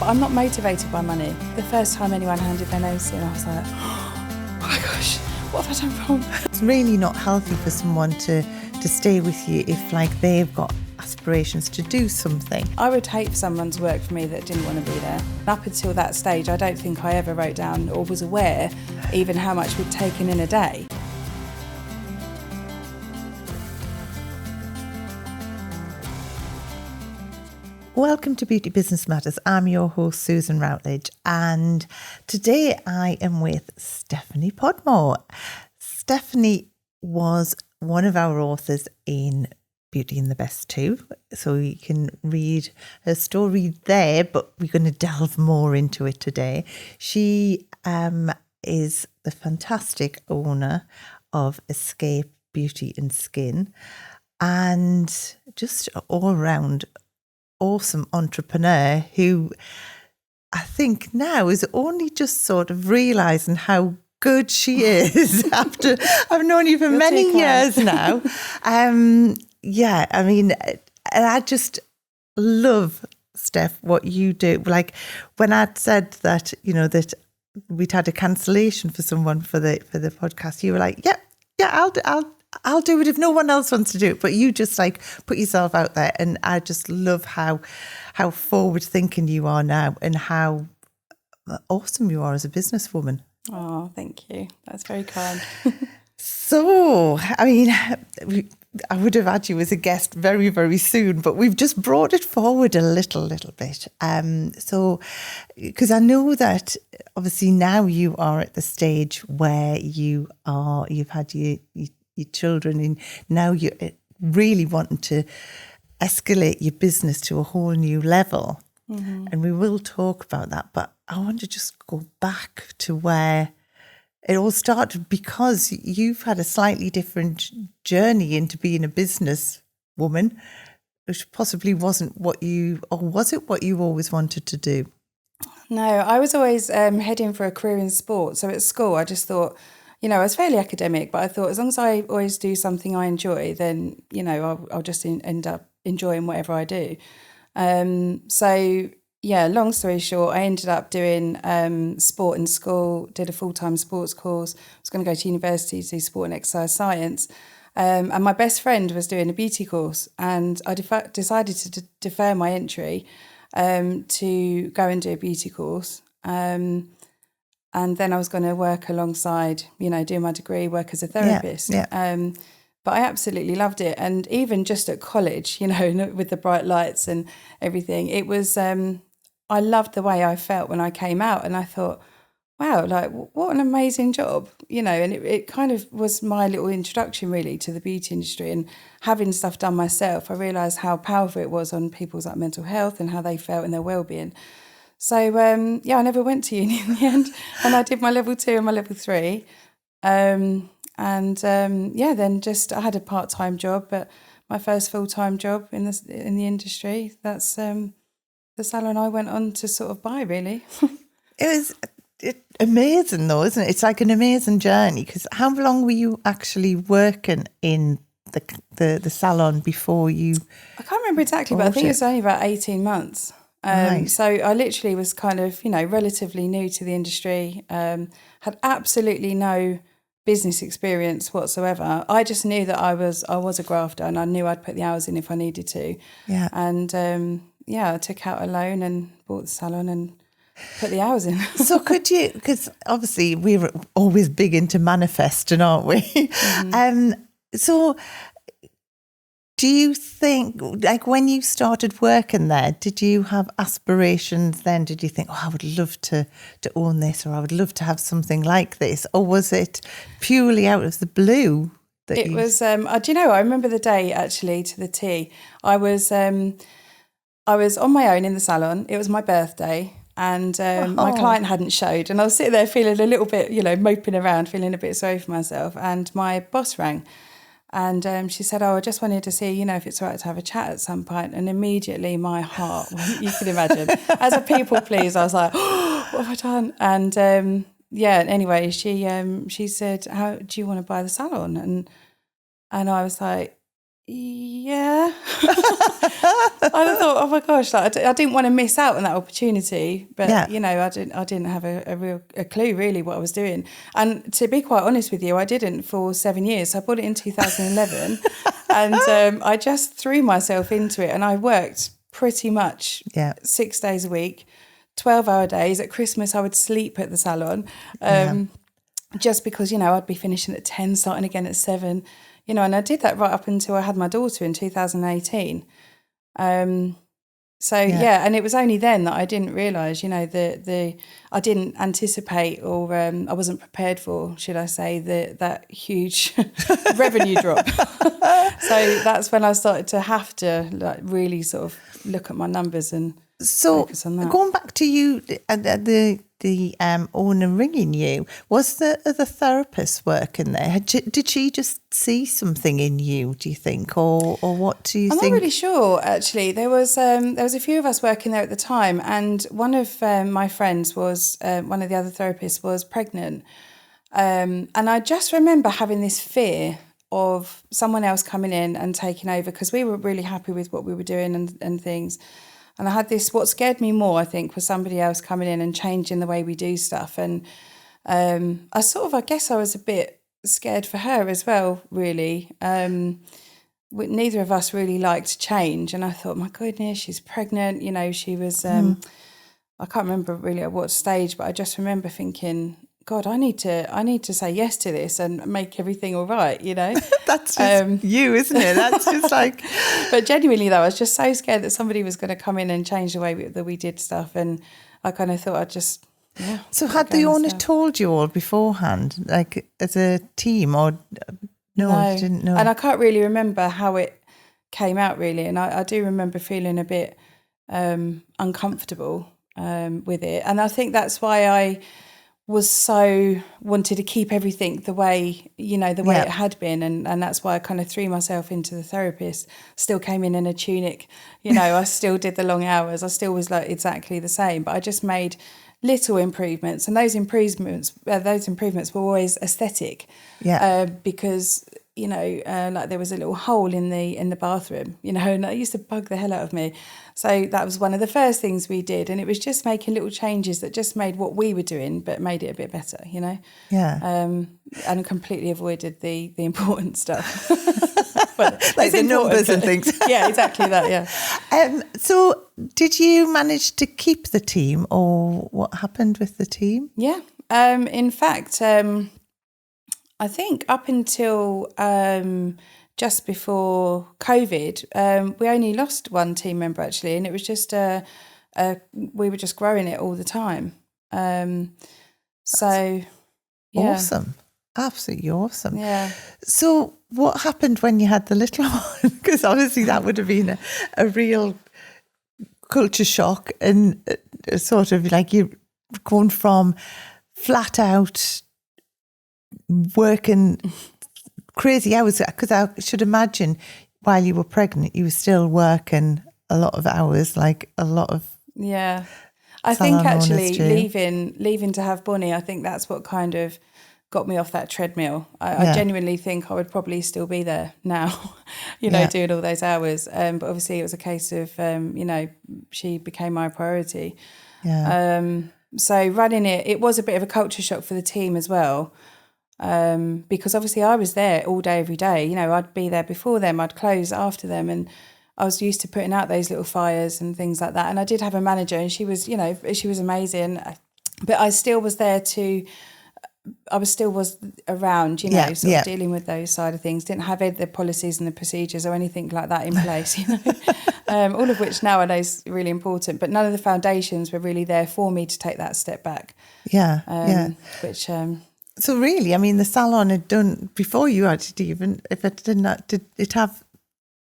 I'm not motivated by money. The first time anyone handed their notice in, I was like, oh my gosh, what have I done wrong? It's really not healthy for someone to stay with you if like they've got aspirations to do something. I would hate for someone to work for me that didn't want to be there. Up until that stage, I don't think I ever wrote down or was aware even how much we'd taken in a day. Welcome to Beauty Business Matters. I'm your host, Susan Routledge, and today I am with Stephanie Podmore. Stephanie was one of our authors in Beauty and the Best too, so you can read her story there, but we're going to delve more into it today. She is the fantastic owner of Escape Beauty and Skin, and just all round awesome entrepreneur who I think now is only just sort of realising how good she is after I've known you for many years now. Yeah, I mean, and I just love, Steph, what you do. Like when I'd said that, you know, that we'd had a cancellation for someone for the podcast, you were like, yeah, I'll do it if no one else wants to do it. But you just like put yourself out there, and I just love how forward thinking you are now, and how awesome you are as a businesswoman. Oh, thank you. That's very kind. So, I mean, I would have had you as a guest very, very soon, but we've just brought it forward a little bit. So, because I know that obviously now you are at the stage where you've had your children, and now you're really wanting to escalate your business to a whole new level. Mm-hmm. And we will talk about that, but I want to just go back to where it all started, because you've had a slightly different journey into being a business woman, which possibly wasn't what you, or was it what you always wanted to do? No, I was always heading for a career in sport. So at school, I just thought, you know, I was fairly academic, but I thought as long as I always do something I enjoy, then, you know, I'll just end up enjoying whatever I do. So, yeah, long story short, I ended up doing sport in school, did a full-time sports course. I was going to go to university to do sport and exercise science. And my best friend was doing a beauty course, and I decided to defer my entry to go and do a beauty course. And then I was going to work alongside, you know, do my degree, work as a therapist. Yeah. But I absolutely loved it. And even just at college, you know, with the bright lights and everything, it was, I loved the way I felt when I came out. And I thought, wow, like what an amazing job, you know, and it kind of was my little introduction really to the beauty industry. And having stuff done myself, I realised how powerful it was on people's like mental health and how they felt in their well-being. So, yeah, I never went to uni in the end, and I did my level 2 and my level 3. Then just I had a part-time job, but my first full-time job in the industry, that's the salon I went on to sort of buy, really. It was amazing though, isn't it? It's like an amazing journey, because how long were you actually working in the salon before you... I can't remember exactly, but I think it's only about 18 months. Nice. So I literally was kind of, you know, relatively new to the industry, had absolutely no business experience whatsoever. I just knew that I was a grafter, and I knew I'd put the hours in if I needed to. Yeah. And I took out a loan and bought the salon and put the hours in. So could you, because obviously we're always big into manifesting, aren't we? Mm-hmm. So do you think, like when you started working there, did you have aspirations then? Did you think, oh, I would love to own this, or I would love to have something like this? Or was it purely out of the blue? It was, do you know, I remember the day actually to the T. I was on my own in the salon. It was my birthday, and my client hadn't showed. And I was sitting there feeling a little bit, you know, moping around, feeling a bit sorry for myself. And my boss rang. And she said, I just wanted to see, you know, if it's all right to have a chat at some point. And immediately my heart, you can imagine, as a people pleaser, I was like, oh, what have I done? And anyway, she said, how do you want to buy the salon? And I was like, Yeah. I thought, oh my gosh, like, I didn't want to miss out on that opportunity, but Yeah. I didn't have a clue really what I was doing. And to be quite honest with you, I didn't for 7 years. I bought it in 2011 and I just threw myself into it, and I worked pretty much 6 days a week, 12-hour days. At Christmas, I would sleep at the salon. Just because, I'd be finishing at 10, starting again at 7, and I did that right up until I had my daughter in 2018. And it was only then that I didn't realise, I didn't anticipate, or I wasn't prepared for, should I say, that huge revenue drop. So that's when I started to have to really sort of look at my numbers and focus on that. Going back to you, the owner ringing you, was the other therapist working there? Did she just see something in you, do you think, or what do you think? I'm not really sure, actually. There was a few of us working there at the time, and one of my friends was, one of the other therapists was pregnant, and I just remember having this fear of someone else coming in and taking over, because we were really happy with what we were doing and things. And I had this, what scared me more, I think, was somebody else coming in and changing the way we do stuff. And I guess I was a bit scared for her as well, really. Neither of us really liked change. And I thought, my goodness, she's pregnant. She was, I can't remember really at what stage, but I just remember thinking, God, I need to say yes to this and make everything all right, That's just you, isn't it? That's just like... But genuinely, though, I was just so scared that somebody was going to come in and change the way that we did stuff. And I kind of thought I'd just, So had the owner told you all beforehand, like as a team, or no, you didn't know? And I can't really remember how it came out, really. And I do remember feeling a bit uncomfortable with it. And I think that's why I was so wanted to keep everything the way, it had been. And that's why I kind of threw myself into the therapist, still came in a tunic, I still did the long hours. I still was like exactly the same, but I just made little improvements. And those improvements were always aesthetic. Because, like there was a little hole in the bathroom, and that used to bug the hell out of me. So that was one of the first things we did. And it was just making little changes that just made what we were doing, but made it a bit better, and completely avoided the important stuff. But like the numbers and things. Yeah, exactly that, yeah. So did you manage to keep the team, or what happened with the team? Yeah. In fact, I think up until just before COVID, we only lost one team member, actually, and it was just we were just growing it all the time. Awesome, absolutely awesome. Yeah. So what happened when you had the little one? Because obviously that would have been a real culture shock, and sort of like you going from flat out working crazy hours, because I should imagine while you were pregnant you were still working a lot of hours, like a lot of I think actually leaving to have Bonnie, I think that's what kind of got me off that treadmill. I genuinely think I would probably still be there now, doing all those hours, but obviously it was a case of she became my priority. So running it was a bit of a culture shock for the team as well. Because obviously I was there all day, every day. I'd be there before them, I'd close after them, and I was used to putting out those little fires and things like that. And I did have a manager, and she was amazing. But I still was there I was around, dealing with those side of things. Didn't have the policies and the procedures or anything like that in place, all of which now I know is really important. But none of the foundations were really there for me to take that step back. Which. So really, I mean, the salon had done before you actually even, if it did not, did it have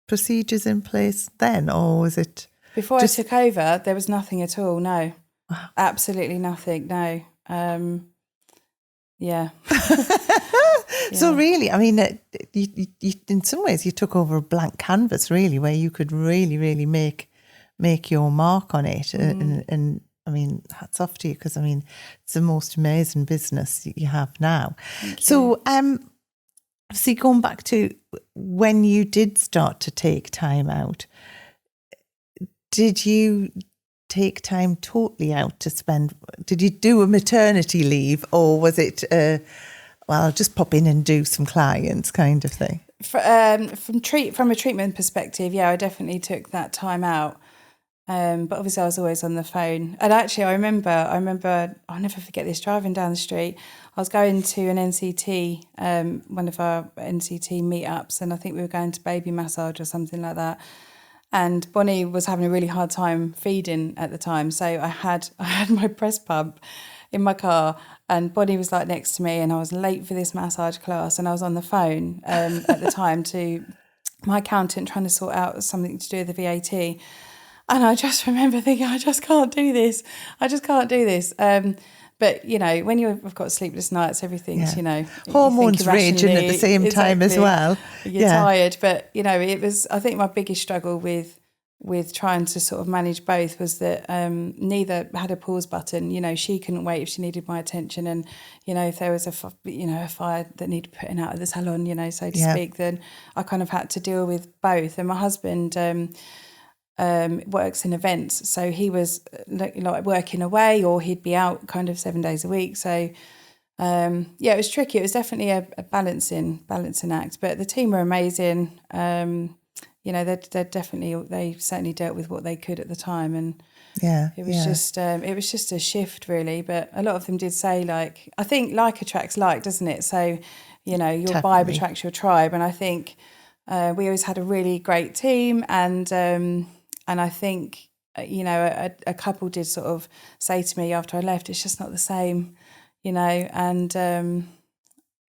procedures in place then, or was it? Before I took over, there was nothing at all. No, absolutely nothing. No. So really, I mean, you, in some ways, you took over a blank canvas, really, where you could really, really make your mark on it, and I mean, hats off to you, because I mean, it's the most amazing business you have now. So, see, going back to when you did start to take time out, did you take time totally out to spend? Did you do a maternity leave, or was it, well, I'll just pop in and do some clients kind of thing? From a treatment perspective, yeah, I definitely took that time out. But obviously I was always on the phone. And actually I remember, I'll never forget this, driving down the street, I was going to an NCT, one of our NCT meetups, and I think we were going to baby massage or something like that. And Bonnie was having a really hard time feeding at the time. So I had my breast pump in my car, and Bonnie was like next to me, and I was late for this massage class, and I was on the phone at the time to my accountant trying to sort out something to do with the VAT. And I just remember thinking, I just can't do this. But, you know, when you've got sleepless nights, everything's, you know. Hormones raging at the same time as well. You're tired. But, you know, it was, I think my biggest struggle with trying to sort of manage both was that neither had a pause button. You know, she couldn't wait if she needed my attention. And, you know, if there was a fire that needed putting out of the salon, you know, so to speak, then I kind of had to deal with both. And my husband works in events, so he was like working away, or he'd be out kind of 7 days a week. So it was tricky. It was definitely a balancing act, but the team were amazing. You know, they certainly dealt with what they could at the time, and it was just a shift really. But a lot of them did say, like, I think like attracts like, doesn't it? So, you know, your vibe attracts your tribe, and I think we always had a really great team, and I think, you know, a couple did sort of say to me after I left, it's just not the same, you know, and,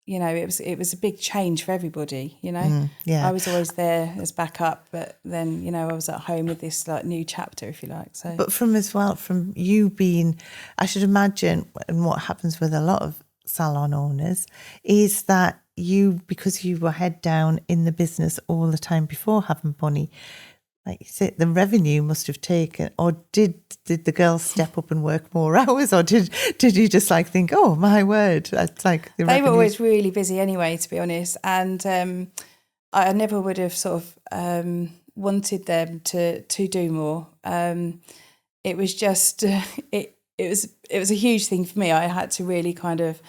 you know, it was a big change for everybody, you know. I was always there as backup, but then, you know, I was at home with this like new chapter, if you like. So, but from you being, I should imagine, and what happens with a lot of salon owners is that because you were head down in the business all the time before having Bonnie, like you said, the revenue must have taken, or did the girls step up and work more hours, or did you just like think, oh my word, that's like the they were always really busy anyway, to be honest, and I never would have sort of wanted them to do more. It was just it was a huge thing for me. I had to really kind of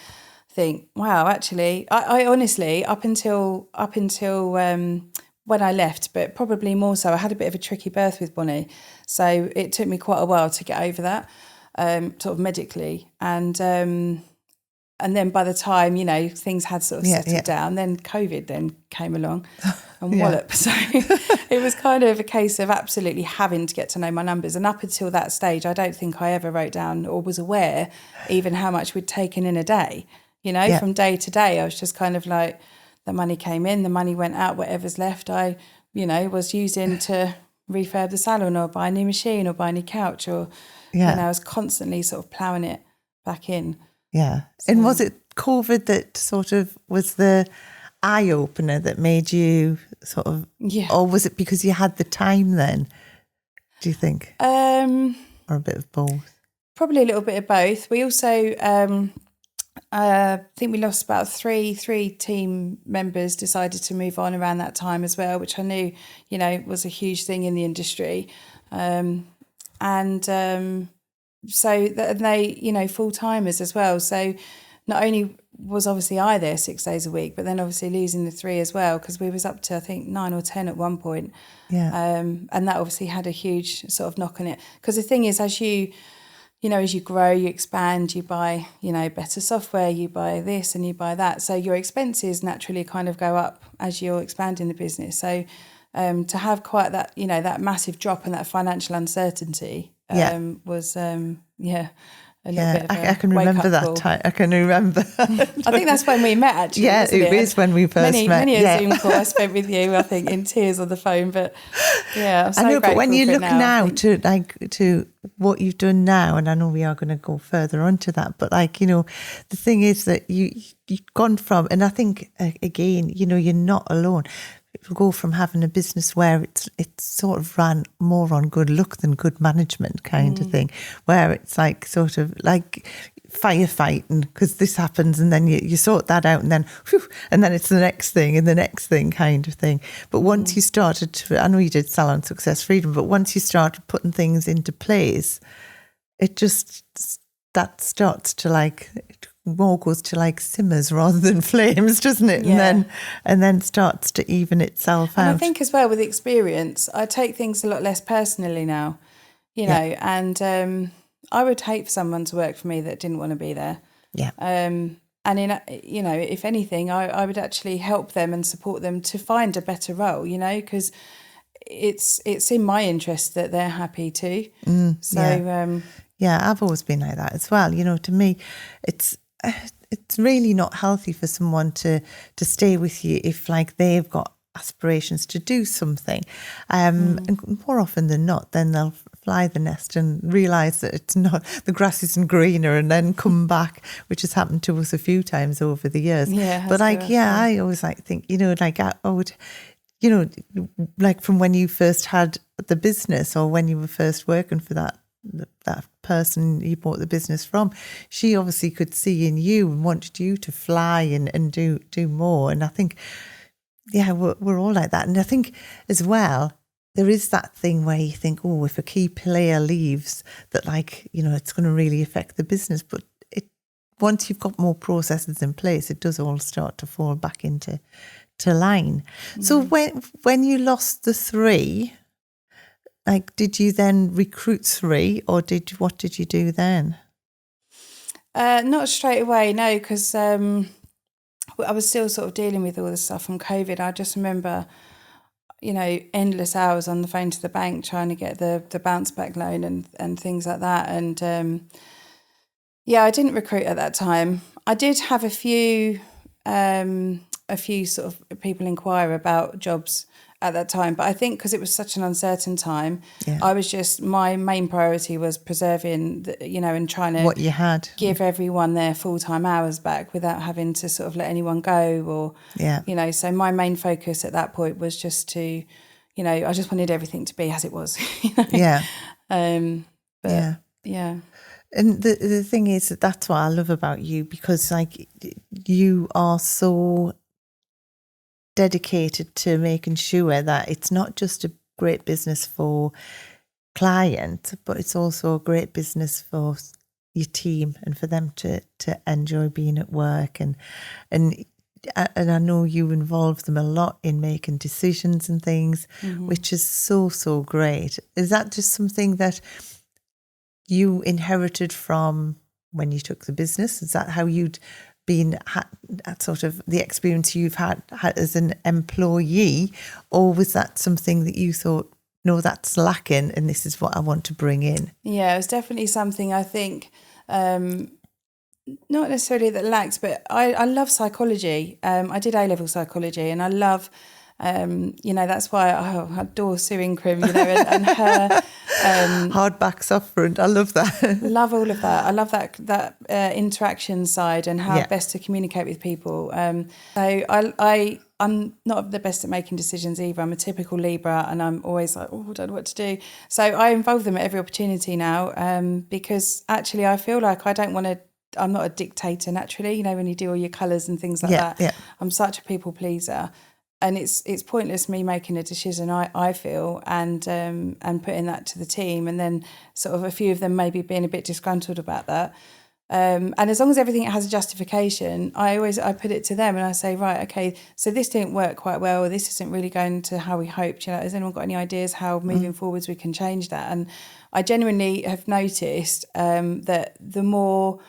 think, wow, actually, I honestly up until when I left, but probably more so, I had a bit of a tricky birth with Bonnie. So it took me quite a while to get over that, sort of medically. And then by the time, you know, things had sort of settled down, then COVID then came along and wallop. So it was kind of a case of absolutely having to get to know my numbers. And up until that stage, I don't think I ever wrote down or was aware even how much we'd taken in a day. You know, from day to day, I was just kind of like, the money came in, the money went out, whatever's left, I, you know, was using to refurb the salon or buy a new machine or buy a new couch, or, you know, I was constantly sort of ploughing it back in. Yeah. So, and was it COVID that sort of was the eye opener that made you sort of, or was it because you had the time then, do you think? Or a bit of both? Probably a little bit of both. We also, I think we lost about three team members, decided to move on around that time as well, which I knew, you know, was a huge thing in the industry. So they, you know, full-timers as well. So not only was obviously I there 6 days a week, but then obviously losing the 3 as well, because we was up to, I think, 9 or 10 at one point. And that obviously had a huge sort of knock on it. Because the thing is, as you grow, you expand, you buy, you know, better software, you buy this and you buy that. So your expenses naturally kind of go up as you're expanding the business. So to have quite that, you know, that massive drop and that financial uncertainty was, a little bit of a I can remember that call. time. I can remember. I think that's when we met, actually. Yeah, it is when we first met. Many a Zoom call I spent with you, I think, in tears on the phone. But yeah, I'm so I know. But when you look now to what you've done now, and I know we are going to go further on to that, but like, you know, the thing is that you've gone from, and I think again, you know, you're not alone. People go from having a business where it's sort of ran more on good luck than good management kind of thing, where it's like sort of like firefighting because this happens, and then you sort that out, and then it's the next thing and the next thing kind of thing. But once you started to, I know you did Salon Success Freedom, but once you started putting things into place, it just, that starts to like, it more goes to like simmers rather than flames, doesn't it? Yeah. And then starts to even itself out. And I think as well with experience, I take things a lot less personally now, you know, and I would hate for someone to work for me that didn't want to be there. Yeah. And in, you know, if anything, I would actually help them and support them to find a better role, you know, because it's in my interest that they're happy too. Yeah, I've always been like that as well. You know, to me, it's really not healthy for someone to stay with you if like they've got aspirations to do something. And more often than not, then they'll fly the nest and realise that it's not, the grass isn't greener, and then come back, which has happened to us a few times over the years. Yeah, but like, I always like think, you know, like I would, you know, like from when you first had the business or when you were first working for that person you bought the business from, she obviously could see in you and wanted you to fly and do more. And I think, yeah, we're all like that. And I think as well, there is that thing where you think, oh, if a key player leaves, that like, you know, it's going to really affect the business. But once you've got more processes in place, it does all start to fall back into line. So when you lost the 3, like, did you then recruit 3, or what did you do then? Not straight away, no, because I was still sort of dealing with all the stuff from COVID. I just remember, you know, endless hours on the phone to the bank trying to get the bounce back loan and things like that. And I didn't recruit at that time. I did have a few sort of people inquire about jobs at that time, but I think because it was such an uncertain time, I was just, my main priority was preserving, and trying to what you had, give everyone their full-time hours back without having to sort of let anyone go or, so my main focus at that point was just to, I just wanted everything to be as it was. Yeah. And the thing is that's what I love about you, because like you are so dedicated to making sure that it's not just a great business for clients, but it's also a great business for your team and for them to enjoy being at work. And I know you involve them a lot in making decisions and things, which is so great. Is that just something that you inherited from when you took the business? Is that how you'd been sort of the experience you've had as an employee, or was that something that you thought, no, that's lacking and this is what I want to bring in? Yeah, it was definitely something I think, not necessarily that lacks, but I love psychology. I did A-level psychology, and I love, that's why I adore Sue Incrim, and her... hardback soft front, I love that. Love all of that. I love that interaction side and how best to communicate with people. So I'm not the best at making decisions either. I'm a typical Libra, and I'm always like, I don't know what to do. So I involve them at every opportunity now, because actually I feel like I'm not a dictator naturally, when you do all your colours and things like that. Yeah. I'm such a people pleaser. And it's pointless me making a decision, I feel, and putting that to the team, and then sort of a few of them maybe being a bit disgruntled about that. And as long as everything has a justification, I put it to them and I say, right, okay, so this didn't work quite well, or this isn't really going to how we hoped. Has anyone got any ideas how moving forwards we can change that? And I genuinely have noticed that the more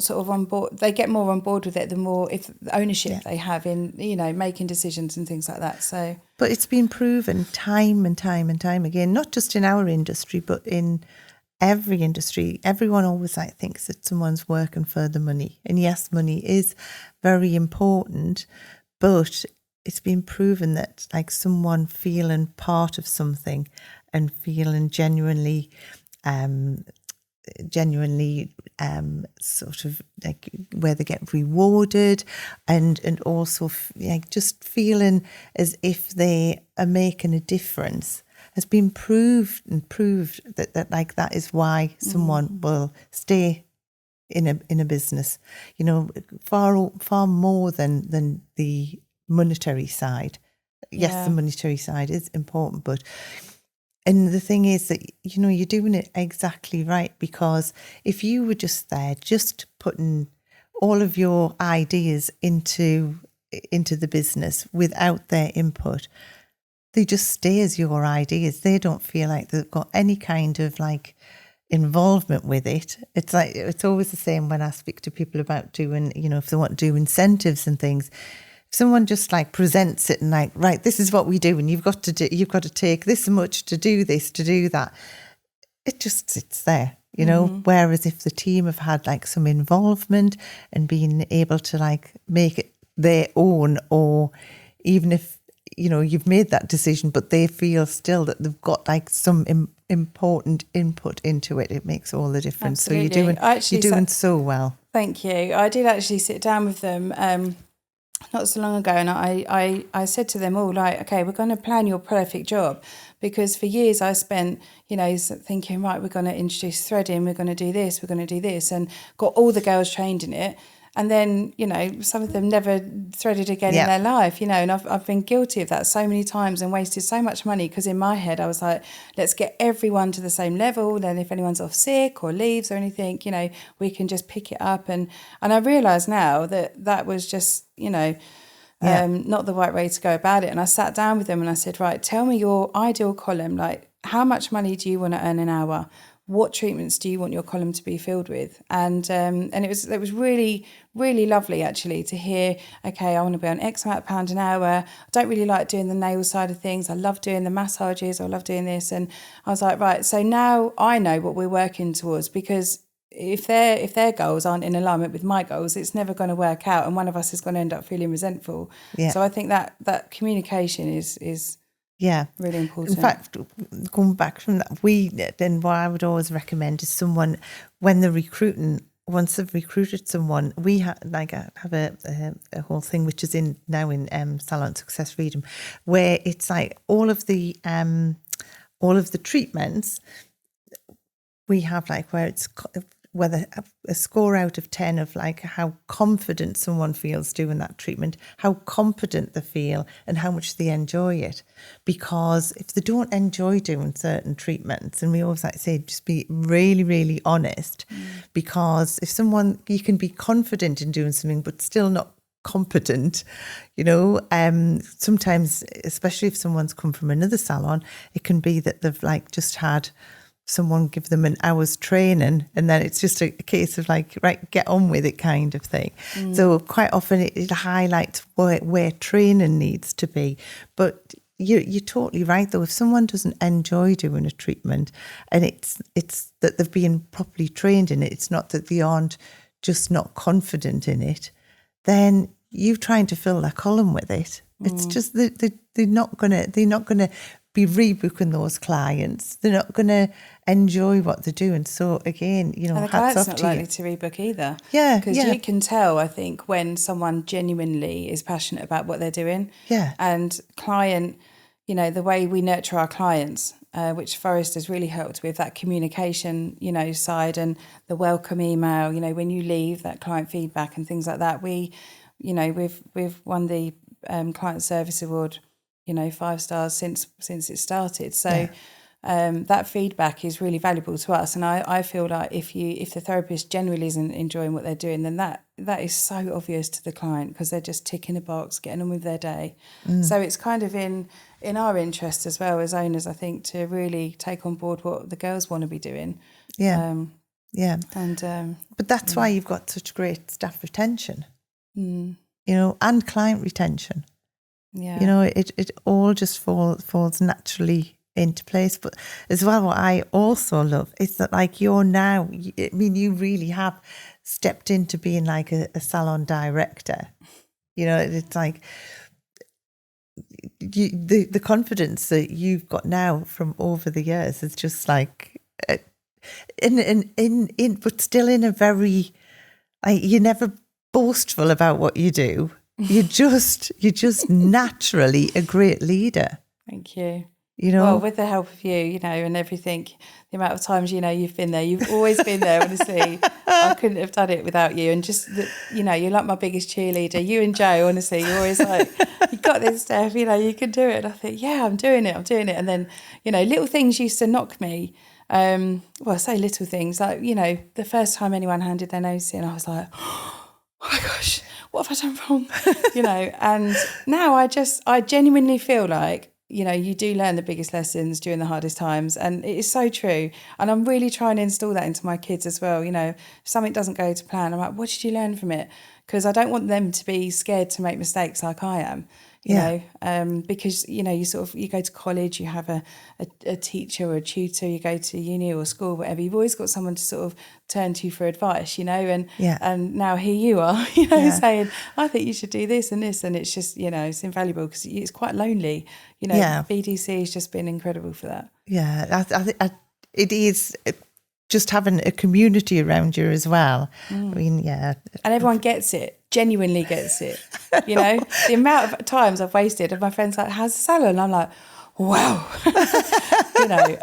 sort of on board, they get more on board with it, the more ownership they have in, making decisions and things like that. So, but it's been proven time and time and time again, not just in our industry, but in every industry. Everyone always thinks that someone's working for the money. And yes, money is very important, but it's been proven that like someone feeling part of something and feeling genuinely sort of like where they get rewarded and also like just feeling as if they are making a difference has been proved that like that is why someone will stay in a business, you know, far more than the monetary side. Yes, the monetary side is important, and the thing is that, you know, you're doing it exactly right, because if you were just there, just putting all of your ideas into the business without their input, they just stay as your ideas. They don't feel like they've got any kind of like involvement with it. It's like, it's always the same when I speak to people about doing, you know, if they want to do incentives and things. If someone just like presents it and like, right, this is what we do, and you've got to take this much to do this, to do that, it just sits there, you know. Whereas if the team have had like some involvement and being able to like make it their own, or even if, you know, you've made that decision, but they feel still that they've got like some important input into it, it makes all the difference. Absolutely. So you're doing so well. Thank you. I did actually sit down with them not so long ago, and I said to them all, like, okay, we're going to plan your perfect job, because for years I spent, you know, thinking, right, we're going to introduce threading, we're going to do this, we're going to do this, and got all the girls trained in it. And then, you know, some of them never threaded again in their life, you know, and I've been guilty of that so many times and wasted so much money, because in my head I was like, let's get everyone to the same level. Then if anyone's off sick or leaves or anything, you know, we can just pick it up. And I realise now that was just, you know, not the right way to go about it. And I sat down with them and I said, right, tell me your ideal column. Like, how much money do you want to earn an hour? What treatments do you want your column to be filled with? And it was really, really lovely actually to hear, okay, I want to be on X amount of pound an hour. I don't really like doing the nail side of things. I love doing the massages. I love doing this. And I was like, right, so now I know what we're working towards, because if their goals aren't in alignment with my goals, it's never going to work out, and one of us is going to end up feeling resentful. So I think that communication is really important. In fact, going back from that, what I would always recommend is someone, when they're recruiting, once they've recruited someone, we have a whole thing which is now in Salon Success Freedom, where it's like all of the treatments we have, like where it's whether a score out of 10 of like how confident someone feels doing that treatment, how competent they feel, and how much they enjoy it. Because if they don't enjoy doing certain treatments, and we always like to say, just be really, really honest, because if you can be confident in doing something but still not competent, you know, sometimes, especially if someone's come from another salon, it can be that they've like just had someone give them an hour's training, and then it's just a case of like, right, get on with it kind of thing. So quite often it highlights where training needs to be. But you're totally right though. If someone doesn't enjoy doing a treatment, and it's that they've been properly trained in it, it's not that they aren't just not confident in it, then you trying to fill their column with it. It's just that they're not gonna be rebooking those clients. They're not going to enjoy what they're doing. So again, you know, and the hats client's off not to likely you. to rebook either. Because you can tell, I think, when someone genuinely is passionate about what they're doing. And client, you know, the way we nurture our clients, which Forrest has really helped with, that communication, you know, side, and the welcome email, you know, when you leave, that client feedback and things like that. We, you know, we've won the Client Service Award, you know, 5 stars since it started. So that feedback is really valuable to us. And I feel like if the therapist generally isn't enjoying what they're doing, then that is so obvious to the client, because they're just ticking a box, getting on with their day. So it's kind of in our interest as well as owners, I think, to really take on board what the girls want to be doing. And but that's why you've got such great staff retention, you know, and client retention. You know, it all just falls naturally into place. But as well, what I also love is that, like, you really have stepped into being like a salon director. You know, it's like the confidence that you've got now from over the years is just like, but still in a very, like, you're never boastful about what you do. You're just naturally a great leader. Thank you. you know? Well, with the help of you, and everything, the amount of times, you've been there, you've always been there, honestly. I couldn't have done it without you. And just, you're like my biggest cheerleader. You and Joe, honestly, you're always like, you got this, Steph, you can do it. And I think, yeah, I'm doing it. And then, little things used to knock me. Well, I say little things, like, the first time anyone handed their notice in, I was like, oh my gosh, what have I done wrong? And now I genuinely feel like, you do learn the biggest lessons during the hardest times. And it is so true. And I'm really trying to install that into my kids as well. If something doesn't go to plan, I'm like, what did you learn from it? Because I don't want them to be scared to make mistakes like I am. Because, you go to college, you have a teacher or a tutor, you go to uni or school, whatever, you've always got someone to sort of turn to for advice, and now here you are, saying, I think you should do this and this. And it's just, it's invaluable because it's quite lonely, BDC has just been incredible for that. Yeah, it is just having a community around you as well. I mean, yeah. And everyone gets it, genuinely gets it. The amount of times I've wasted and my friend's like, how's the salon? I'm like, wow.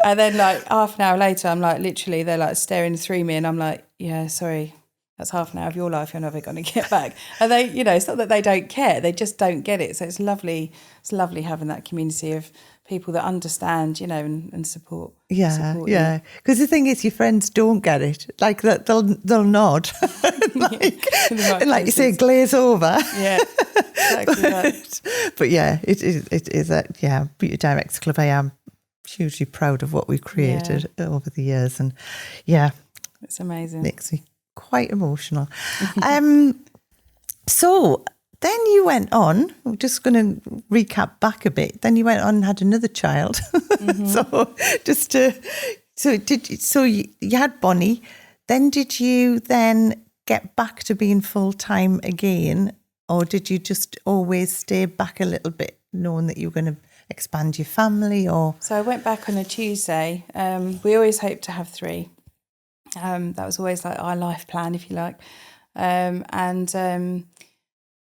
And then like half an hour later, I'm like, literally, they're like staring through me and I'm like, yeah, sorry, that's half an hour of your life you're never going to get back. And they, it's not that they don't care, they just don't get it. So it's lovely having that community of people that understand, and support. Yeah. Because the thing is, your friends don't get it. Like that, they'll nod, like you say, glaze over. Yeah, exactly that. But yeah, it is a Beauty Directors Club. I am hugely proud of what we've created over the years, and it's amazing. Makes me quite emotional. So. Then you went on, we're just going to recap back a bit. Then you went on and had another child. So you had Bonnie. Then did you then get back to being full-time again? Or did you just always stay back a little bit, knowing that you were going to expand your family? Or So I went back on a Tuesday. We always hoped to have 3. That was always like our life plan, if you like.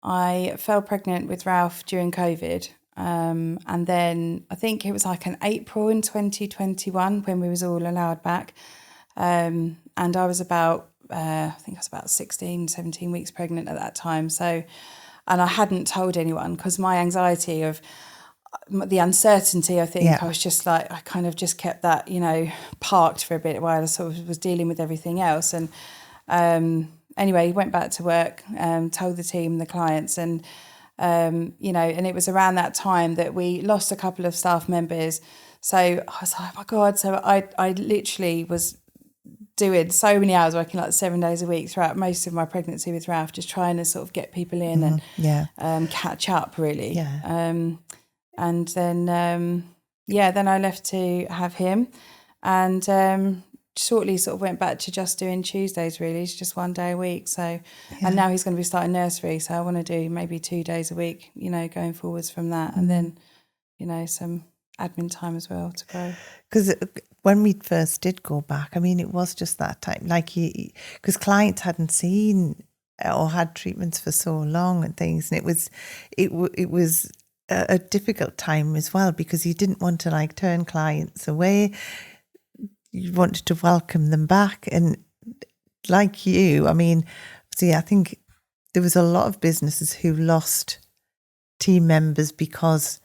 I fell pregnant with Ralph during COVID. And then I think it was like an April in 2021 when we was all allowed back. And I was about, I think I was about 16, 17 weeks pregnant at that time. So, and I hadn't told anyone because my anxiety of the uncertainty, I think I was just like, I kind of just kept that, parked for a bit while I sort of was dealing with everything else. And, anyway, went back to work, told the team, the clients, and, and it was around that time that we lost a couple of staff members. So I was like, oh my God. So I literally was doing so many hours, working like 7 days a week throughout most of my pregnancy with Ralph, just trying to sort of get people in and catch up really. Yeah. And then, then I left to have him and, shortly sort of went back to just doing Tuesdays really. It's just 1 day a week. So, and now he's going to be starting nursery. So I want to do maybe 2 days a week, going forwards from that. And then, some admin time as well to grow. Because when we first did go back, I mean, it was just that time, like because clients hadn't seen or had treatments for so long and things. And it was a difficult time as well because you didn't want to like turn clients away. You wanted to welcome them back. And like you, I mean, see, I think there was a lot of businesses who lost team members because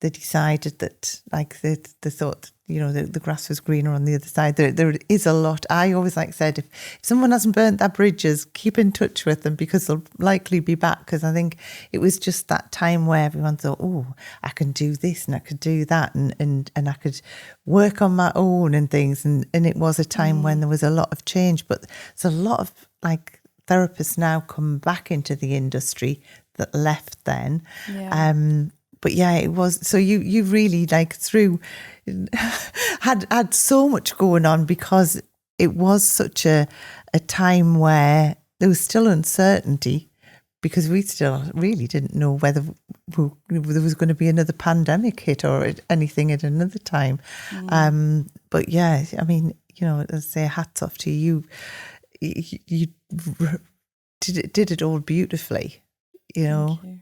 they decided that, like, they thought, the grass was greener on the other side. There is a lot. I always said, if someone hasn't burnt their bridges, keep in touch with them because they'll likely be back. Because I think it was just that time where everyone thought, oh, I can do this and I could do that and I could work on my own and things. And it was a time when there was a lot of change. But there's a lot of therapists now come back into the industry that left then. Yeah. But yeah, it was, so you really had so much going on because it was such a time where there was still uncertainty because we still really didn't know whether there was going to be another pandemic hit or anything at another time. But yeah, I mean, as I say, hats off to you. You did it all beautifully, Thank you.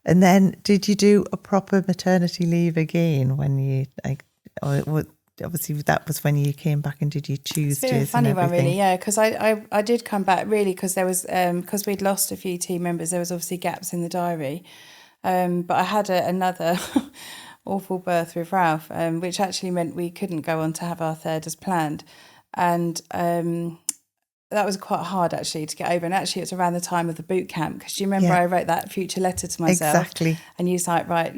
And then did you do a proper maternity leave again when you or obviously that was when you came back and did your Tuesdays. It's a bit of a funny one, really, yeah, because I did come back really because there was because we'd lost a few team members. There was obviously gaps in the diary, but I had another awful birth with Ralph, which actually meant we couldn't go on to have our third as planned, and that was quite hard actually to get over. And actually, it's around the time of the boot camp, because do you remember I wrote that future letter to myself? Exactly. And you was like, right,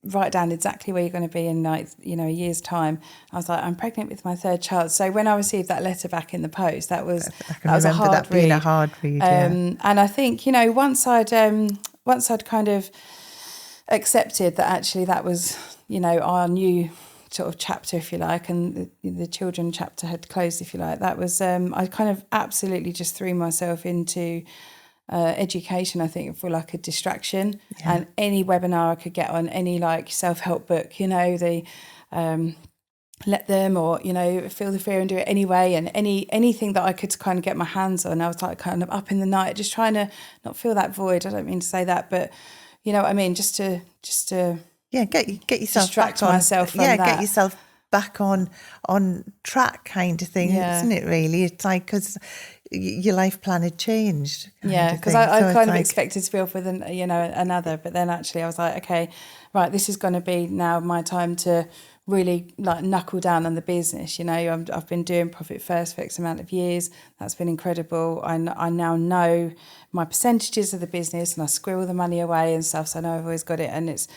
write down exactly where you're going to be in a year's time. I was like, I'm pregnant with my third child. So when I received that letter back in the post, that was a hard read. A hard read. And I think once I'd kind of accepted that actually that was our new sort of chapter, if you like, and the children chapter had closed, if you like, that was I kind of absolutely just threw myself into education, I think, for like a distraction, and any webinar I could get on, any like self-help book, the Let Them, or Feel the Fear and Do It Anyway, and anything that I could kind of get my hands on. I was like kind of up in the night just trying to not feel that void. I don't mean to say that, but you know what I mean, just to get yourself distract back on, myself from that. Get yourself back on track, kind of thing, isn't it? Really, it's like because your life plan had changed. Because I kind of expected to be off with another, but then actually I was like, okay, right, this is going to be now my time to really like knuckle down on the business. I've been doing profit first for X amount of years. That's been incredible. I now know my percentages of the business, and I squirrel the money away and stuff, so I know I've always got it. And it's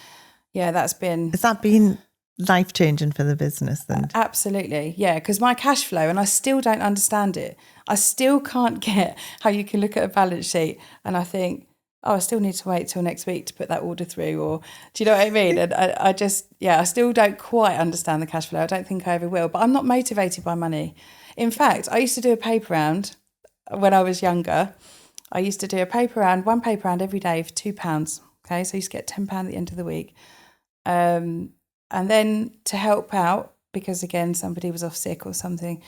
has that been life-changing for the business then? Absolutely, yeah, because my cash flow, and I still don't understand it. I still can't get how you can look at a balance sheet and I think, I still need to wait till next week to put that order through, or do you know what I mean? And I still don't quite understand the cash flow. I don't think I ever will, but I'm not motivated by money. In fact, I used to do a paper round when I was younger. I used to do one paper round every day for £2. Okay, so I used to get £10 at the end of the week. And then to help out, because again, somebody was off sick or something,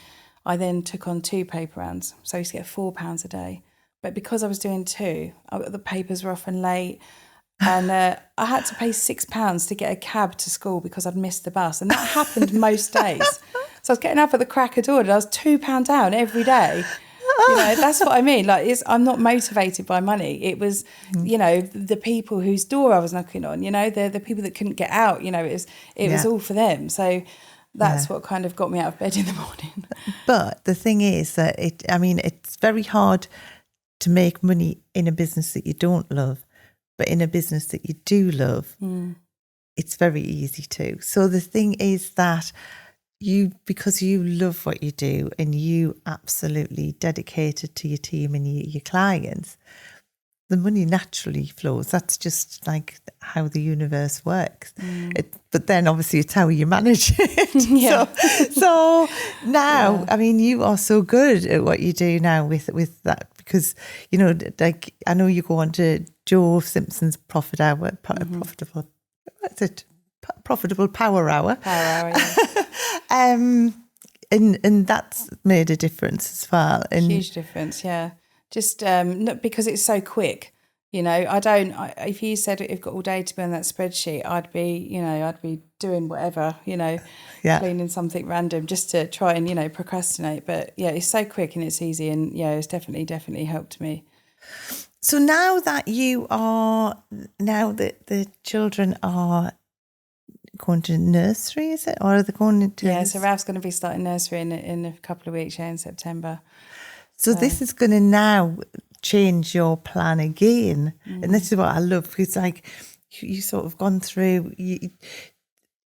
I then took on 2 paper rounds. So I used to get £4 a day. But because I was doing 2, the papers were often late. And I had to pay £6 to get a cab to school because I'd missed the bus. And that happened most days. So I was getting up at the crack of dawn and I was £2 down every day. That's what I mean. Like, I'm not motivated by money. It was, the people whose door I was knocking on, the people that couldn't get out, it was all for them. So that's what kind of got me out of bed in the morning. But the thing is that it's very hard to make money in a business that you don't love, but in a business that you do love, it's very easy to. So the thing is that because you love what you do and you absolutely dedicated to your team and your clients, the money naturally flows. That's just like how the universe works. But then obviously it's how you manage it. Yeah. So now, you are so good at what you do now with that, because, like, I know you go on to Joe Simpson's Profit Hour, Profitable Power Hour. And that's made a difference as well. Huge difference, yeah. Just not because it's so quick. If you said you've got all day to be on that spreadsheet, I'd be doing whatever, cleaning something random just to try and, procrastinate. But yeah, it's so quick and it's easy, and it's definitely helped me. So now that the children are going to nursery, is it? Or are they going into... Yeah, so Ralph's going to be starting nursery in a couple of weeks, in September. So this is going to now change your plan again. And this is what I love, because like you sort of gone through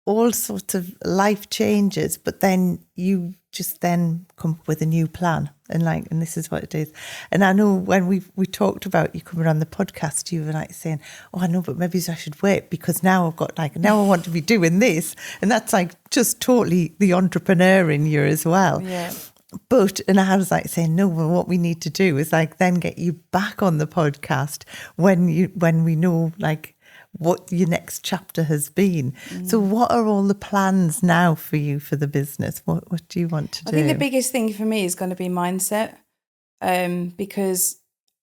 all sorts of life changes, but then you just then come up with a new plan, and this is what it is. And I know when we talked about you coming on the podcast, you were like saying, oh, I know, but maybe I should wait, because now I've got now I want to be doing this. And that's like just totally the entrepreneur in you as well. Yeah. And I was like saying, no, well, what we need to do is like then get you back on the podcast when we know like what your next chapter has been. So what are all the plans now for you for the business? What do you want to do? I think the biggest thing for me is going to be mindset, because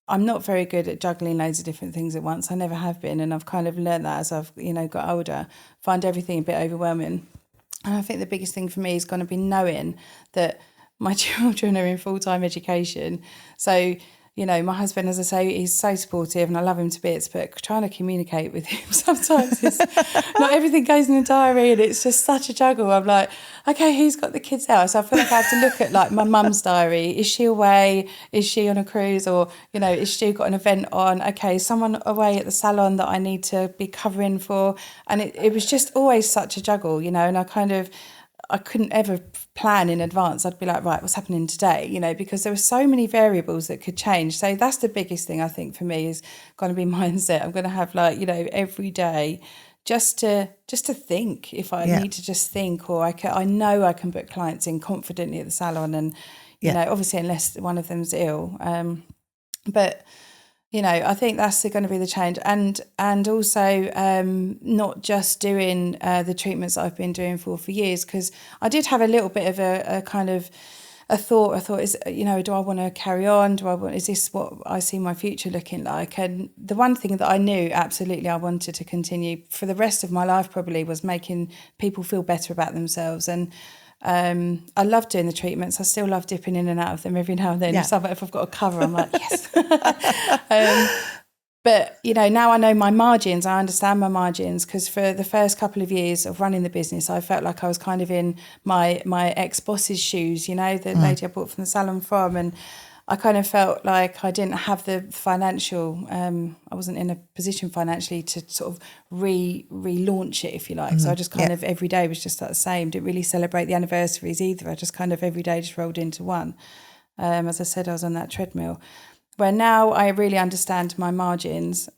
I'm not very good at juggling loads of different things at once. I never have been, and I've kind of learned that as I've got older. Find everything a bit overwhelming. And I think the biggest thing for me is going to be knowing that my children are in full-time education. So, you know, my husband, as I say, he's so supportive and I love him to bits, but trying to communicate with him sometimes is not everything goes in the diary and it's just such a juggle. I'm like, okay, who's got the kids out? So I feel like I have to look at like my mum's diary. Is she away? Is she on a cruise? Or, you know, is she got an event on? Okay, someone away at the salon that I need to be covering for. And it was just always such a juggle, you know, and I couldn't ever plan in advance. I'd be like, right, what's happening today? You know, because there were so many variables that could change. So that's the biggest thing I think for me is going to be mindset. I'm going to have like, you know, every day just to think if I need to just think, or I know I can book clients in confidently at the salon, and you know, obviously unless one of them's ill, but you know, I think that's going to be the change, and also not just doing the treatments that I've been doing for years, because I did have a little bit of a kind of a thought. I thought, is, you know, do I want to carry on? Is this what I see my future looking like? And the one thing that I knew absolutely I wanted to continue for the rest of my life probably was making people feel better about themselves. And I love doing the treatments. I still love dipping in and out of them every now and then. If I've got a cover, I'm like, yes. But, you know, now I know my margins, I understand my margins, because for the first couple of years of running the business, I felt like I was kind of in my ex-boss's shoes, you know, the lady I bought from the salon from. And I kind of felt like I didn't have the financial, I wasn't in a position financially to sort of relaunch it, if you like. So I just kind of every day was just the same. Didn't really celebrate the anniversaries either. I just kind of every day just rolled into one. As I said, I was on that treadmill. Where now I really understand my margins,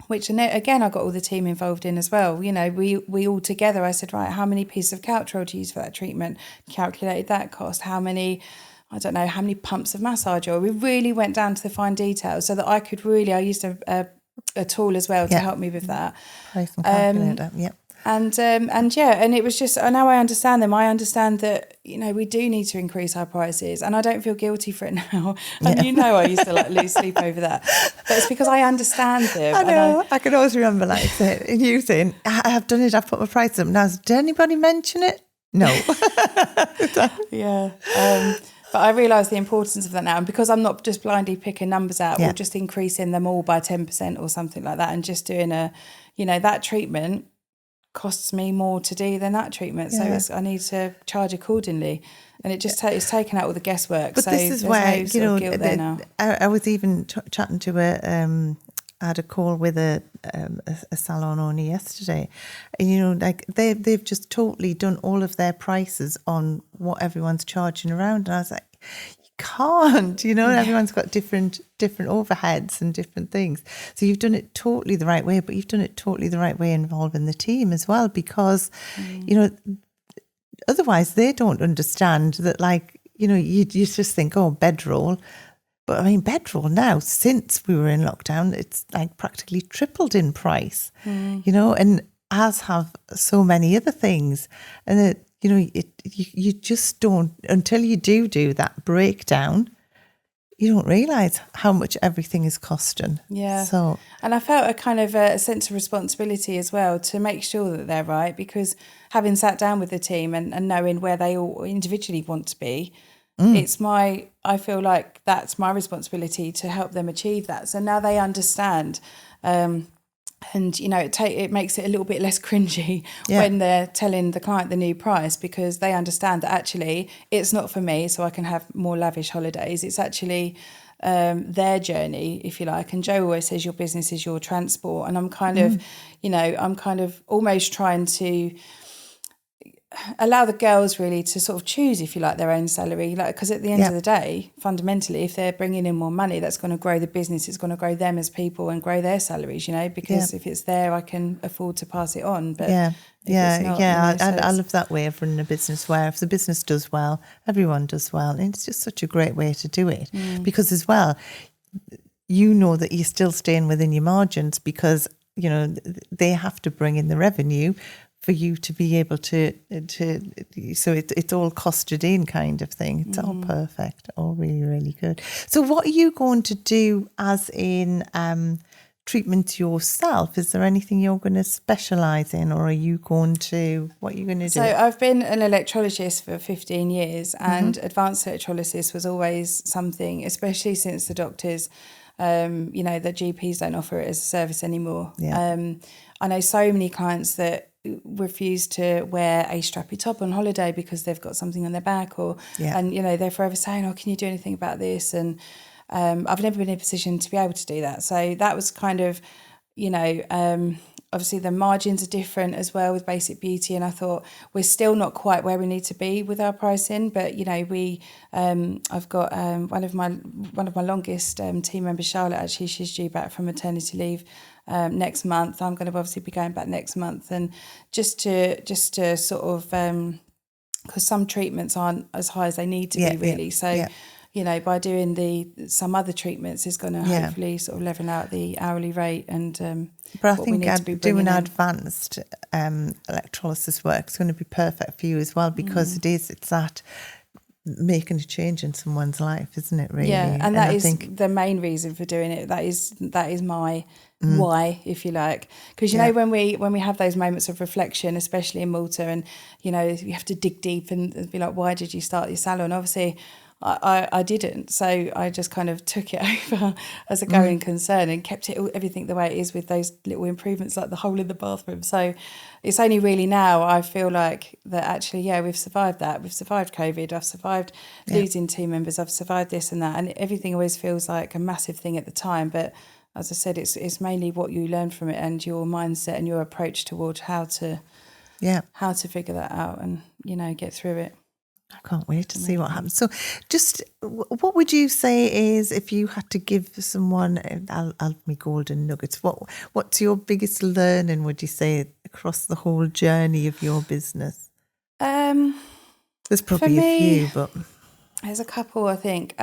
which again I got all the team involved in as well. You know, we all together, I said, right, how many pieces of couch roll do you use for that treatment? Calculated that cost. How many pumps of massage oil? We really went down to the fine details so that I could really, I used a tool as well to help me with that. Price and calculator, And it was just, now I understand them. I understand that, you know, we do need to increase our prices, and I don't feel guilty for it now. And you know, I used to like lose sleep over that, but it's because I understand them. I know. I can always remember like you saying, I have done it, I've put my price up. Now, did anybody mention it? No. Yeah. But I realise the importance of that now. And because I'm not just blindly picking numbers out or just increasing them all by 10% or something like that, and just doing that treatment costs me more to do than that treatment. So I need to charge accordingly. And it just it's taken out all the guesswork. But so this is where, you know, guilt there now. I was even chatting to I had a call with a salon owner yesterday, and you know, like they've just totally done all of their prices on what everyone's charging around, and I was like, you can't, you know, everyone's got different overheads and different things. So you've done it totally the right way, but you've done it totally the right way involving the team as well, because you know, otherwise they don't understand that, like, you know, you just think, oh, bedroll. But I mean, bedroll now, since we were in lockdown, it's like practically tripled in price, you know, and as have so many other things. And, you know, you just don't, until you do that breakdown, you don't realise how much everything is costing. Yeah. So, and I felt a kind of a sense of responsibility as well to make sure that they're right, because having sat down with the team and knowing where they all individually want to be, I feel like that's my responsibility to help them achieve that. So now they understand, and you know, it makes it a little bit less cringy when they're telling the client the new price, because they understand that actually it's not for me so I can have more lavish holidays. It's actually their journey, if you like. And Joe always says your business is your transport, and I'm kind of, you know, I'm kind of almost trying to allow the girls really to sort of choose, if you like, their own salary, like, because at the end of the day, fundamentally, if they're bringing in more money, that's going to grow the business, it's going to grow them as people and grow their salaries, you know, because if it's there, I can afford to pass it on. But I love that way of running a business, where if the business does well, everyone does well, and it's just such a great way to do it, because as well, you know that you're still staying within your margins, because, you know, they have to bring in the revenue for you to be able to so it's all costed in kind of thing. It's all perfect, all really, really good. So what are you going to do as in treatments yourself, is there anything you're going to specialise in, or are you going to, what are you going to do? So I've been an electrologist for 15 years, and advanced electrolysis was always something, especially since the doctors, the GPs don't offer it as a service anymore. Yeah. I know so many clients that refuse to wear a strappy top on holiday because they've got something on their back, and they're forever saying, "Oh, can you do anything about this?" And I've never been in a position to be able to do that. So that was kind of, obviously the margins are different as well with basic beauty, and I thought we're still not quite where we need to be with our pricing, but I've got one of my longest team members, Charlotte, actually she's due back from maternity leave next month. I'm going to obviously be going back next month, and just to sort of because some treatments aren't as high as they need to be really. So by doing some other treatments is going to hopefully sort of level out the hourly rate. And but I think doing advanced electrolysis work is going to be perfect for you as well, because it's that making a change in someone's life, isn't it, really? Yeah, and that is the main reason for doing it. That is my why, if you like, because when we have those moments of reflection, especially in Malta, and you have to dig deep and be like, why did you start your salon? Obviously I didn't, so I just kind of took it over as a going concern and kept everything the way it is, with those little improvements like the hole in the bathroom. So it's only really now I feel like that actually, we've survived that. We've survived COVID. I've survived losing team members. I've survived this and that, and everything always feels like a massive thing at the time. But as I said, it's mainly what you learn from it and your mindset and your approach towards how to figure that out and get through it. I can't wait to see what happens. So just what would you say is, if you had to give someone, I'll me golden nuggets, what's your biggest learning, would you say, across the whole journey of your business? There's probably a few, but there's a couple, I think.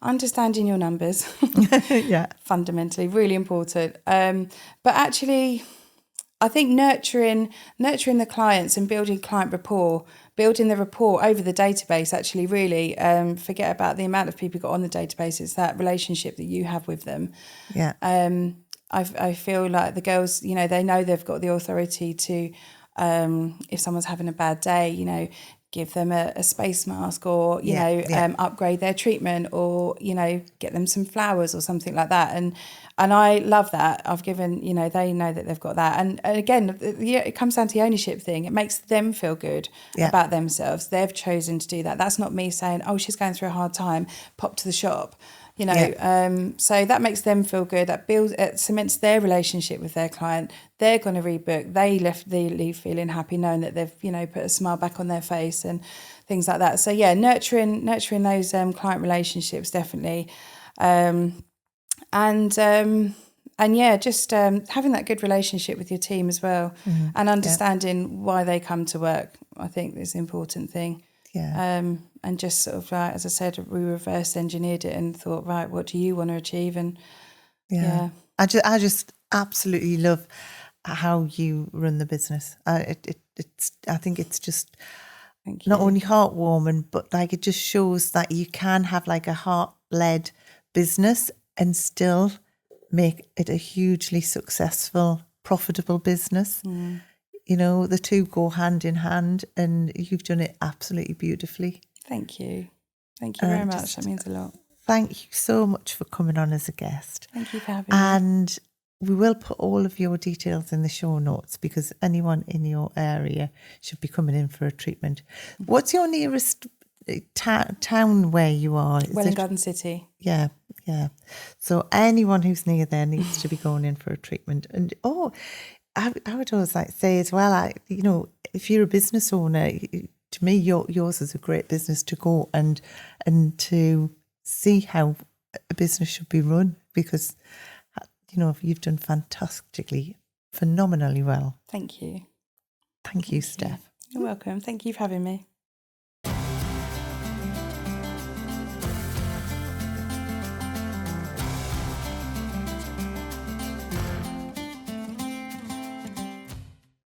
Understanding your numbers, fundamentally, really important. But actually, I think nurturing the clients and building client rapport, building the rapport over the database, actually, really, forget about the amount of people you've got on the database. It's that relationship that you have with them. Yeah. I feel like the girls, they know they've got the authority to, if someone's having a bad day, give them a space mask, or upgrade their treatment, or get them some flowers or something like that. And I love that. I've given, they know that they've got that. And again, it comes down to the ownership thing. It makes them feel good about themselves. They've chosen to do that. That's not me saying, oh, she's going through a hard time, pop to the shop. So that makes them feel good. That it cements their relationship with their client. They're going to rebook. They leave feeling happy, knowing that they've put a smile back on their face and things like that. So nurturing those client relationships, definitely, just having that good relationship with your team as well, and understanding why they come to work. I think is an important thing. And just sort of like, as I said, we reverse engineered it and thought, right, what do you want to achieve? And I just absolutely love how you run the business. I think it's just not only heartwarming, but like it just shows that you can have like a heart-led business and still make it a hugely successful, profitable business. The two go hand in hand, and you've done it absolutely beautifully. Thank you. Thank you very much. That means a lot. Thank you so much for coming on as a guest. Thank you for having me. And we will put all of your details in the show notes, because anyone in your area should be coming in for a treatment. What's your nearest town where you are? Welwyn Garden City. Yeah. So anyone who's near there needs to be going in for a treatment. And I would always like to say as well, if you're a business owner, to me, yours is a great business to go and to see how a business should be run, because you've done phenomenally well. Thank you. Thank you, Steph. You're welcome. Thank you for having me.